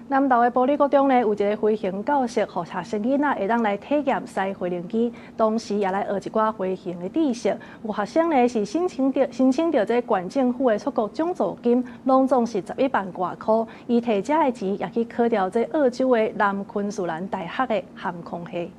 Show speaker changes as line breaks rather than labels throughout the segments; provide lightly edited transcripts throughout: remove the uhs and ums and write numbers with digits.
南投的保利国中呢，有一个飞行教室，让学生囡仔会当来体验驶飞行机，同时也来学一寡飞行的知识。有学生呢是申请到这县政府的出国奖助金，拢总是11万多块。伊摕这个钱也去考掉这澳洲的南昆士兰大学的航空系。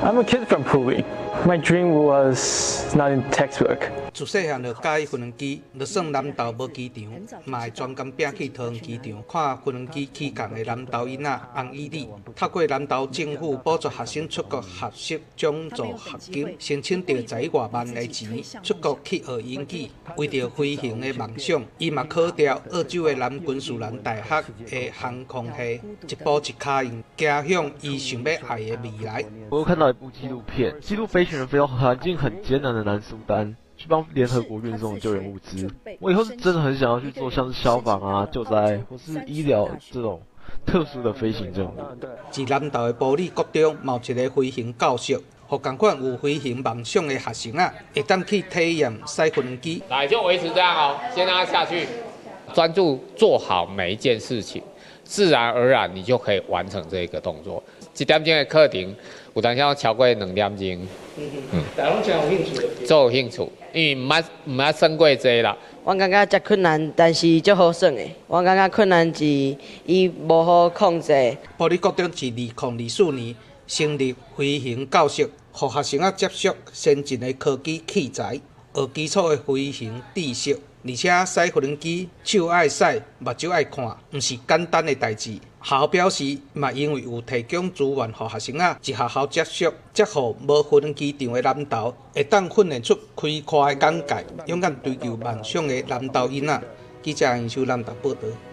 I'm a kid from Puli. My dream was not in textbook.
自细汉就喜欢飞行机，就算南投无机场，嘛会专工拼去桃园机场看飞行机起降的南投囡仔洪依丽，透过南投政府补助学生出国学习奖助学金，申请到11外万的钱，出国去学英语。为着飞行的梦想，伊嘛考调澳洲的南昆士兰大学的航空系，一步一脚印，走向伊想要爱的未来。
我有看到一部纪录片，记录飞行员飞到环境很艰难的南苏丹，去帮联合国运送救援物资。我以后是真的很想要去做像是消防啊、救灾或是医疗这种特殊的飞行任务。
自南投的保利国中，有一个飞行教室，互同款有飞行梦想的学生啊，会当去体验驶飞行机。
来，就维持这样哦，先让它下去，专注做好每一件事情，自然而然你就可以完成这个动作。1点钟的课程，有当时要超过2点钟。
大拢真有兴趣。
做有兴趣，因为唔捌算过这啦。
我感觉真困难，但是足好耍的。我感觉困难是伊无好控制。
保利国中自2024年成立飞行教室，让学生接触先进的科技器材，学基础的飞行知识。 而且驶飞行机手爱驶，目睭爱看，毋是简单的代志。学校表示，嘛因为有提供资源，予学生一学校接触，才互无飞行机场的南投会当训练出开阔的眼界，勇敢追求梦想的南投囡仔。记者杨秀南投报道。